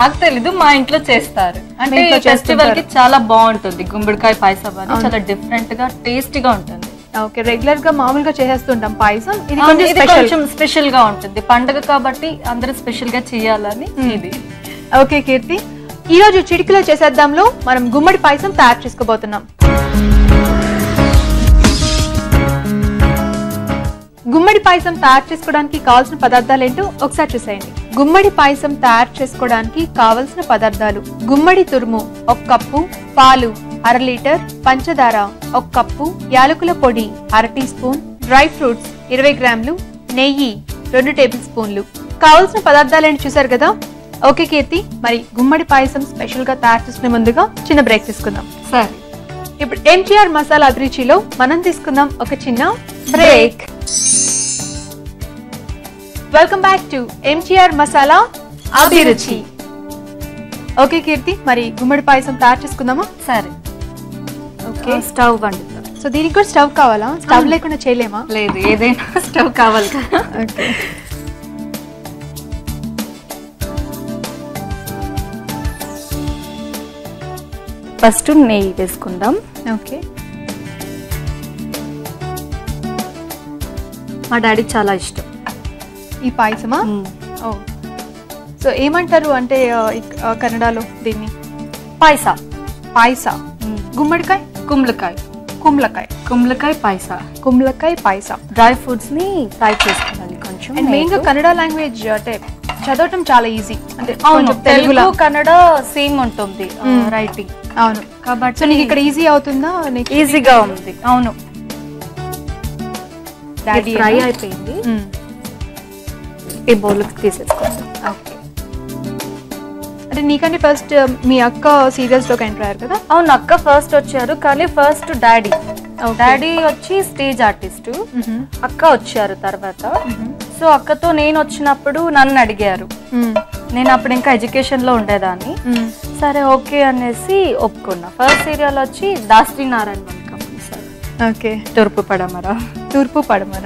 నాకు తెలీదు, మా ఇంట్లో చేస్తారు. అంటే ఫెస్టివల్ కి చాలా బాగుంటుంది గుమ్మడికాయ పాయసం అని, చాలా డిఫరెంట్ గా టేస్టీగా ఉంటుంది. ఓకే, రెగ్యులర్ గా మామూలుగా చేస్తుంటాం పాయసం, ఇది కొంచెం స్పెషల్ గా ఉంటుంది. పండుగ కాబట్టి అందరూ స్పెషల్ గా చేయాలని ఇది. ఓకే కీర్తి, ఈ రోజు చిటికలో చేసేద్దాంలో మనం గుమ్మడి పాయసం తయారు చేసుకోబోతున్నాం. గుమ్మడి పాయసం తయారు చేసుకోవడానికి కావాల్సిన పదార్థాలు ఏంటో ఒకసారి చూసేయండి. గుమ్మడి పాయసం తయారు చేసుకోవడానికి కావలసిన పదార్థాలు: గుమ్మడి తురుము 1 కప్పు, పాలు 1/2 లీటర్, పంచదార 1 కప్పు, యాలకుల పొడి 1/2 టీ స్పూన్, డ్రై ఫ్రూట్స్ 20 గ్రాములు, నెయ్యి 2 టేబుల్ స్పూన్లు. కావలసిన పదార్థాలు ఏంటి చూసారు కదా. ఓకే కీర్తి, మరి గుమ్మడి పాయసం స్పెషల్ గా తయారు చేసుకునే ముందుగా చిన్న బ్రేక్ తీసుకుందాం. సరే, ఇప్పుడు ఎంటీఆర్ మసాలా అభిరుచిలో మనం తీసుకుందాం ఒక చిన్న break. Welcome back to MTR masala అభిరుచి. ఓకే కీర్తి, మరి గుమ్మడి పాయసం తయారు చేసుకుందామా? సరే. Okay, stove వండుతాం. సో దీనికి కూడా స్టవ్ కావాలా? స్టవ్ లేకుండా చేయలేమా? లేదు, ఏదైనా స్టవ్ కావాలి కదా. ఓకే, ఫస్ట్ నెయ్యి వేసుకుందాం. ఓకే, మా డాడీకి చాలా ఇష్టం ఈ పాయసమా? ఓ, సో ఏమంటారు అంటే కన్నడలో దీన్ని? పాయస. పాయస. గుమ్మడికాయ కుమ్లకాయ. కుమ్లకాయ. కుమ్లకాయ పాయస. కుమ్లకాయ పాయస. డ్రై ఫ్రూట్స్ ని ఫ్రై చేసుకోవాలి కొంచెం. అండ్ మెయిన్ గా కన్నడ లాంగ్వేజ్ అంటే చదవటం చాలా ఈజీ. అంటే తెలుగు కన్నడ సేమ్ ఉంటుంది రైటింగ్. అవును, కాబట్టి సో నీకు ఇక్కడ ఈజీ అవుతుందా? ఈజీగా ఉంది. అవును, ఫ్రై అయిపోయింది. ఈ బౌల్కి తీసేసుకోండి. ఓకే, అంటే నీకంటే ఫస్ట్ మీ అక్క సీరియల్స్ లోకి ఎంటర్ అయ్యారు కదా? అవును, అక్క ఫస్ట్ వచ్చారు, కానీ ఫస్ట్ డాడీ వచ్చి స్టేజ్ ఆర్టిస్ట్, అక్క వచ్చారు తర్వాత. సో అక్కతో నేను వచ్చినప్పుడు నన్ను అడిగారు. నేను అప్పుడు ఇంకా ఎడ్యుకేషన్ లో ఉండేదాన్ని. సరే ఓకే అనేసి ఒప్పుకున్నా. ఫస్ట్ సీరియల్ వచ్చి దాస్త్రి నారాయణ వెల్కమ్ సార్. ఓకే, తూర్పు పడమర. తూర్పు పడమర.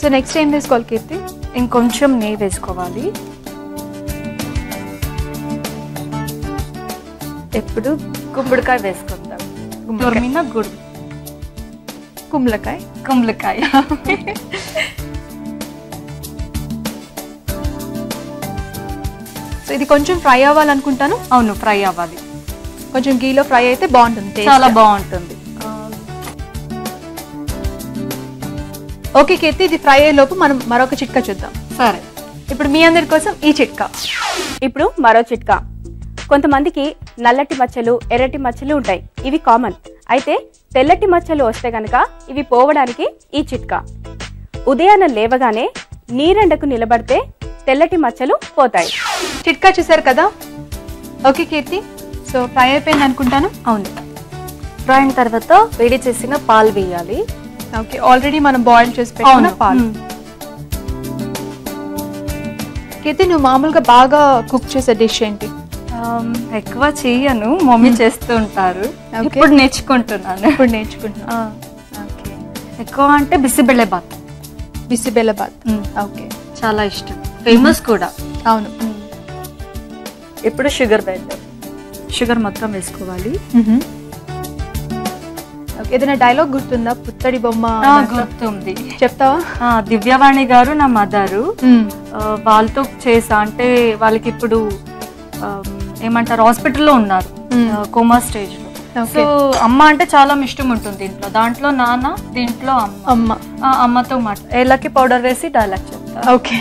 సో నెక్స్ట్ ఏం వేసుకోవాలి కీర్తి? ఇంకొంచెం నెయ్యి వేసుకోవాలి. ఎప్పుడు గుమ్మడికాయ వేసుకుందాం. గుమ్మడికాయ గుడి కుమ్లకాయ. కుమ్లకాయ. సో ఇది కొంచెం ఫ్రై అవ్వాలనుకుంటాను. అవును, ఫ్రై అవ్వాలి. కొంచెం గీలో ఫ్రై అయితే బాగుంటుంది, చాలా బాగుంటుంది. ఓకే కీర్తి, ఇది ఫ్రై అయ్యే లోపు మనం మరొక చిట్కా చూద్దాం. సరే, ఇప్పుడు మీ అందరి కోసం ఈ చిట్కా. ఇప్పుడు మరో చిట్కా. కొంతమందికి నల్లటి మచ్చలు, ఎర్రటి మచ్చలు ఉంటాయి. ఇవి కామన్. అయితే తెల్లటి మచ్చలు వస్తే గనక ఇవి పోవడానికి ఈ చిట్కా. ఉదయాన్నే లేవగానే నీరెండకు నిలబడితే తెల్లటి మచ్చలు పోతాయి. చిట్కా చూసారు కదా. ఓకే కీర్తి, సో ఫ్రై అయిపోయింది అనుకుంటాను. అవును, ఫ్రై అయిన తర్వాత వేడి చేసిన పాలు వేయాలి. ఓకే, ఆల్రెడీ మనం బాయిల్ చేసి పెట్టుకున్న పాలు. కీర్తి, నువ్వు మామూలుగా బాగా కుక్ చేసే డిష్ ఏంటి? ఎక్కువ చెయ్యను, మమ్మీ చేస్తూ ఉంటారు. ఇప్పుడు నేర్చుకుంటున్నాను. ఓకే, ఎక్కువ అంటే బిసిబెళ్ళే బాత్. బిసిబెళ్ళే బాత్. ఓకే, చాలా ఇష్టం, ఫేమస్ కూడా. అవును. ఇప్పుడు షుగర్ వేద్దాం. షుగర్ మొత్తం వేసుకోవాలి. ఏదైనా డైలాగ్ గుర్తుందా? పుత్తడి బొమ్మ గుర్తుంది, చెప్తావా? దివ్యవాణి గారు నా మదరు, వాళ్ళతో చేసా. అంటే వాళ్ళకి ఇప్పుడు ఏమంటారు, హాస్పిటల్లో ఉన్నారు, కోమా స్టేజ్ లో. సో అమ్మ అంటే చాలా ఇష్టం ఉంటుంది ఇంట్లో. దాంట్లో నాన్న, దీంట్లో అమ్మ. అమ్మతో మాట ఏలకి పౌడర్ వేసి డైలాగ్ చెప్తా. ఓకే,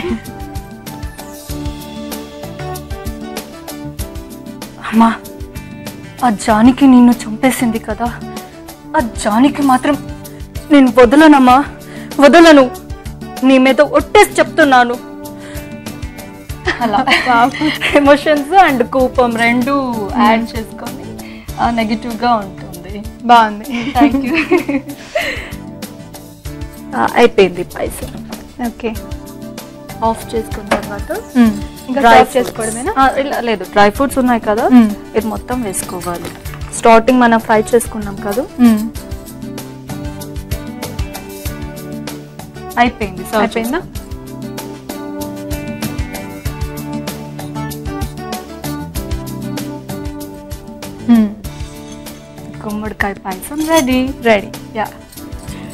అమ్మా, ఆ జానికి నిన్ను చంపేసింది కదా, ఆ జానికి మాత్రం నేను వదలనమ్మా, వదలను. నీ మీద ఒట్టేసి చెప్తున్నాను. అలా ఎమోషన్స్ అండ్ కోపం రెండు యాడ్ చేసుకొని నెగిటివ్ గా ఉంటుంది. బాగుంది, థ్యాంక్ యూ. అయిపోయింది పాయసం. ఓకే, ఆఫ్ చేసుకున్న తర్వాత డ్రై చేసుకోవడమేనా? లేదు, డ్రై ఫ్రూట్స్ ఉన్నాయి కదా, ఇది మొత్తం వేసుకోవాలి. స్టార్టింగ్ మనం ఫ్రై చేసుకున్నాం కదా. అయిపోయిందా? గుమ్మడికాయ పాయసం రెడీ. యా,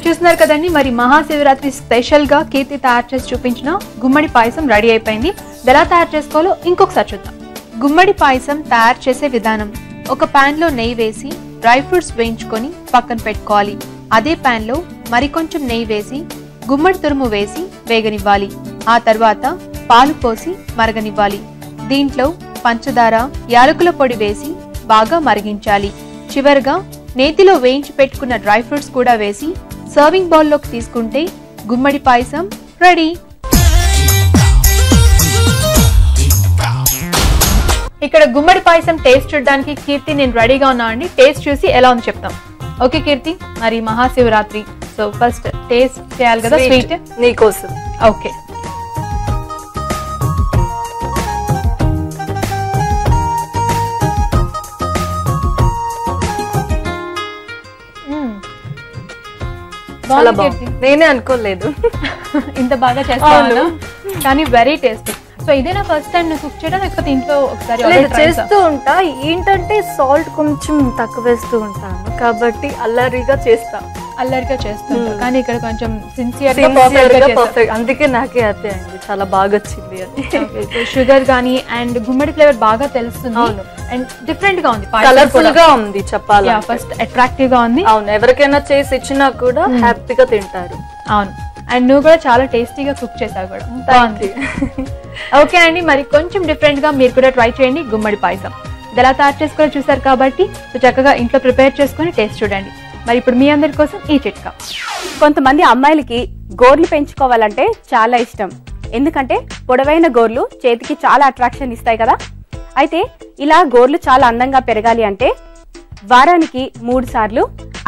చూస్తున్నారు కదండి, మరి మహాశివరాత్రి స్పెషల్ గా కీర్తి తయారు చేసి చూపించిన గుమ్మడి పాయసం రెడీ అయిపోయింది. ఎలా తయారు చేసుకోవాలో ఇంకొకసారి చూద్దాం. గుమ్మడి పాయసం తయారు చేసే విధానం: ఒక పాన్ లో నెయ్యి వేసి డ్రై ఫ్రూట్స్ వేయించుకొని పక్కన పెట్టుకోవాలి. అదే పాన్ లో మరికొంచెం నెయ్యి వేసి గుమ్మడి తురుము వేసి వేగనివ్వాలి. ఆ తర్వాత పాలు పోసి మరగనివ్వాలి. దీంట్లో పంచదార, యాలకుల పొడి వేసి బాగా మరిగించాలి. చివరగా నేతిలో వేయించి పెట్టుకున్న డ్రై ఫ్రూట్స్ కూడా వేసి సర్వింగ్ బౌల్లోకి తీసుకుంటే గుమ్మడి పాయసం రెడీ. ఇక్కడ గుమ్మడి పాయసం టేస్ట్ చూడడానికి కీర్తి నేను రెడీగా ఉన్నా అండి. టేస్ట్ చూసి ఎలా ఉంది చెప్తాం. ఓకే కీర్తి, మరి మహాశివరాత్రి, సో ఫస్ట్ టేస్ట్ చేయాలి కదా స్వీట్ నీకోసం. ఓకే, చాలా బాగుంది. నేనే అనుకోలేదు ఇంత బాగా చేస్తాను, కానీ వెరీ టేస్టీ. సో ఇదే నా ఫస్ట్ టైం నేను కుక్ చేయడం, లేకపోతే ఇంట్లో ఒకసారి చేస్తూ ఉంటా. ఏంటంటే సాల్ట్ కొంచెం తక్కువ వేస్తూ ఉంటాను కాబట్టి అల్లరిగా చేస్తా. కానీ ఇక్కడ కొంచెం సిన్సియర్, అందుకే నాకే హ్యాపీ అయింది, చాలా బాగా వచ్చింది అని. షుగర్ కానీ అండ్ గుమ్మడి ఫ్లేవర్ బాగా తెలుస్తుంది. అండ్ డిఫరెంట్ గా ఉంది, కలర్ఫుల్ గా ఉంది చెప్పాలి. ఫస్ట్ అట్రాక్టివ్ గా ఉంది. అవును, ఎవరికైనా చేసి ఇచ్చినా కూడా హ్యాపీగా తింటారు. అవును, అండ్ నువ్వు కూడా చాలా టేస్టీగా కుక్ చేసావు కూడా, బాగుంది. ఓకే అండి, మరి కొంచెం డిఫరెంట్ గా మీరు కూడా ట్రై చేయండి గుమ్మడి పాయసం. ఎలా తయారు చేసుకోవాలో చూసారు కాబట్టి సో చక్కగా ఇంట్లో ప్రిపేర్ చేసుకొని టేస్ట్ చూడండి. మరి ఇప్పుడు మీ అందరి కోసం ఈ చిట్కా. కొంతమంది అమ్మాయిలకి గోర్లు పెంచుకోవాలంటే చాలా ఇష్టం. ఎందుకంటే పొడవైన గోర్లు చేతికి చాలా అట్రాక్షన్ ఇస్తాయి కదా. అయితే ఇలా గోర్లు చాలా అందంగా పెరగాలి అంటే వారానికి 3 సార్లు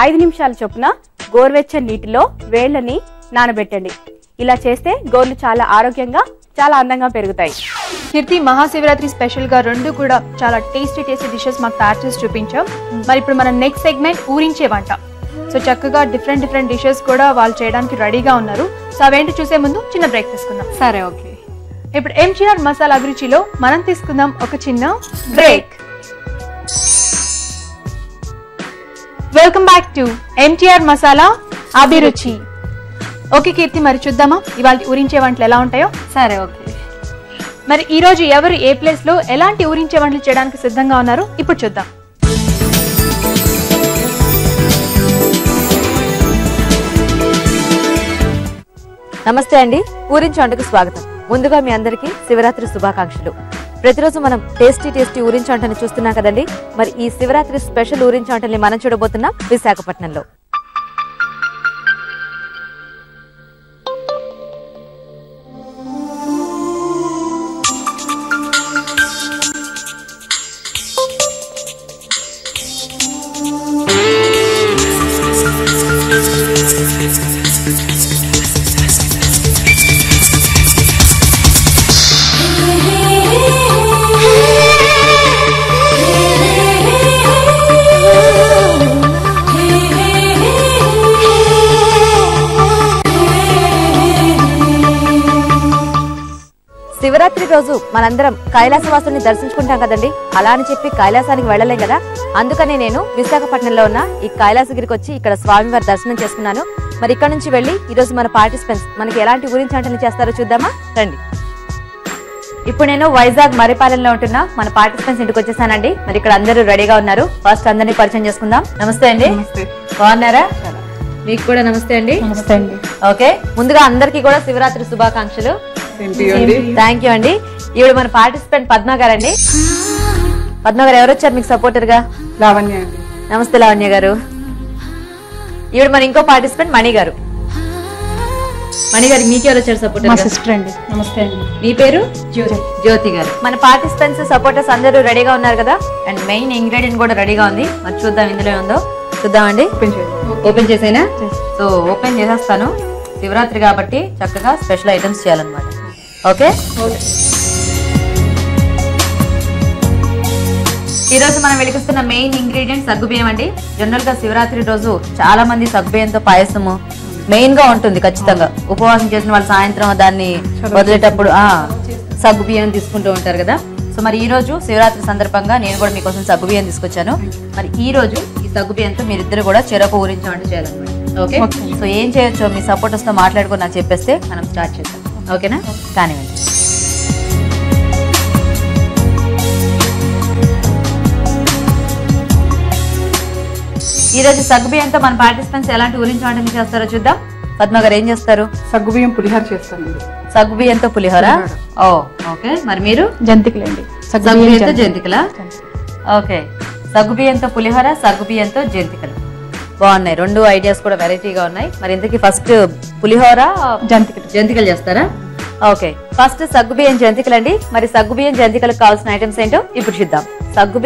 5 నిమిషాల చొప్పున గోరువెచ్చని నీటిలో వేళ్లని నానబెట్టండి. ఇలా చేస్తే గోర్లు చాలా ఆరోగ్యంగా, చాలా అందంగా పెరుగుతాయి. కీర్తి, మహాశివరాత్రి స్పెషల్ గా 2 కూడా చాలా టేస్టీ డిషెస్ మాకు తయారు చేసి చూపించాం. మరి ఇప్పుడు మన నెక్స్ట్ సెగ్మెంట్ ఊరించే వంట. సో చక్కగా డిఫరెంట్ డిషెస్ కూడా వాళ్ళు చేయడానికి రెడీగా ఉన్నారు. సో అవేంటి చూసే ముందు చిన్న బ్రేక్ తీసుకుందాం. సరే, ఓకే. ఇప్పుడు ఎంజీఆర్ మసాలా అభిరుచిలో మనం తీసుకుందాం ఒక చిన్న break. Welcome back to MGR masala అభిరుచి. ఓకే కీర్తి, మరి చూద్దామా ఇవాళ ఊరించే వంటలు ఎలా ఉంటాయో. సరే, ఓకే. మరి ఈ రోజు ఎవరు ఏ ప్లేస్ లో ఎలాంటి ఊరించే వంటలు చేయడానికి సిద్ధంగా ఉన్నారు ఇప్పుడు చూద్దాం. నమస్తే అండి, ఊరించి వంటకు స్వాగతం. ముందుగా మీ అందరికీ శివరాత్రి శుభాకాంక్షలు. ప్రతిరోజు మనం టేస్టీ ఊరించి వంటని చూస్తున్నాం కదండి. మరి ఈ శివరాత్రి స్పెషల్ ఊరించి వంటల్ని మనం చూడబోతున్నాం విశాఖపట్నంలో. శివరాత్రి రోజు మనందరం కైలాసవాసుని దర్శించుకుంటాం కదండి. అలా అని చెప్పి కైలాసానికి వెళ్ళలేం కదా. అందుకని నేను విశాఖపట్నంలో ఉన్న ఈ కైలాసగిరికి వచ్చి ఇక్కడ స్వామివారి దర్శనం చేసుకున్నాను. మరి ఇక్కడ నుంచి వెళ్ళి ఈ రోజు మన పార్టిసిపెంట్స్ మనకి ఎలాంటి ఊరించి వంటలు చేస్తారో చూద్దామా రండి. ఇప్పుడు నేను వైజాగ్ మరిపాలెంలో ఉంటున్నా మన పార్టిసిపెంట్స్ ఇంటికి వచ్చేసానండి. మరి ఇక్కడ అందరూ రెడీగా ఉన్నారు. ఫస్ట్ అందరినీ పరిచయం చేసుకుందాం. నమస్తే అండి, బాగున్నారా? మీకు కూడా నమస్తే అండి. నమస్తే అండి. ఓకే, ముందుగా అందరికీ కూడా శివరాత్రి శుభాకాంక్షలు. థ్యాంక్ యూ అండి. ఈవిడ మన పార్టిసిపెంట్ పద్మ గారండి. పద్మ గారు ఎవరు వచ్చారు మీకు సపోర్టర్ గా? లావణ్య అండి. నమస్తే లావణ్య గారు. ఈవిడ మన ఇంకో పార్టిసిపెంట్ మణి గారు. మణి గారు మీకు ఎవరు వచ్చారు సపోర్టర్? మా సిస్టర్ అండి. నమస్తే అండి. మీ పేరు? జ్యోతి గారు. మన పార్టిసిపెంట్స్ సపోర్టర్స్ అందరూ రెడీగా ఉన్నారు కదా. అండ్ మెయిన్ ఇంగ్రీడియంట్ కూడా రెడీగా ఉంది. మరి చూద్దాం ఇందులో ఉందో. చూద్దామండి. ఓపెన్ చేసేనా? సో ఓపెన్ చేసేస్తాను. శివరాత్రి కాబట్టి చక్కగా స్పెషల్ ఐటమ్స్ చేయాలన్నమాట. ఓకే, ఈ రోజు మనం వెలిగిస్తున్న మెయిన్ ఇంగ్రీడియంట్ సగ్గుబియ్యం అండి. జనరల్ గా శివరాత్రి రోజు చాలా మంది సగ్గుబియ్యంతో పాయసము మెయిన్ గా ఉంటుంది. ఖచ్చితంగా ఉపవాసం చేసిన వాళ్ళు సాయంత్రం దాన్ని వదిలేటప్పుడు సగ్గుబియ్యం తీసుకుంటూ ఉంటారు కదా. సో మరి ఈ రోజు శివరాత్రి సందర్భంగా నేను కూడా మీకోసం సగ్గుబియ్యం తీసుకొచ్చాను. మరి ఈ రోజు ఈ సగ్గుబియ్యంతో మీరిద్దరు కూడా చెరొక ఊరించి వంట చేయాలన్నమాట. ఓకే, సో ఏం చేయొచ్చో మీ సపోర్టర్స్ తో మాట్లాడుకుని నాకు చెప్పేస్తే మనం స్టార్ట్ చేద్దాం. ఓకేనా? కానివ్వండి. ఈ రోజు సగ్గుబియ్యంతో మన పార్టిసిపెంట్స్ ఎలాంటి ఊరించి వంటలు చేస్తారో చూద్దాం. పద్మ గారు ఏం చేస్తారు? సగ్గుబియ్యం పులిహోర చేస్తానండి. సగ్గుబియ్యంతో పులిహోర. ఓ ఓకే, మరి మీరు? జంతికలండి. సగ్గుబియ్యంతో జంతికలా? ఓకే, సగ్గుబియ్యంతో పులిహోర, సగ్గుబియ్యంతో జంతికలు. బాగున్నాయి, రెండు ఐడియాస్ కూడా వెరైటీగా ఉన్నాయి. మరి ఇంతకీ ఫస్ట్ పులిహోర జంతికలు చేస్తారా? ఓకే, ఫస్ట్ సగ్గుబియ్యం జంతికలు అండి. మరి సగ్గుబియ్యం జంతికలకు కావాల్సిన ఐటమ్స్ ఏంటో ఇప్పుడు చూద్దాం. సగ్గుబియ్యం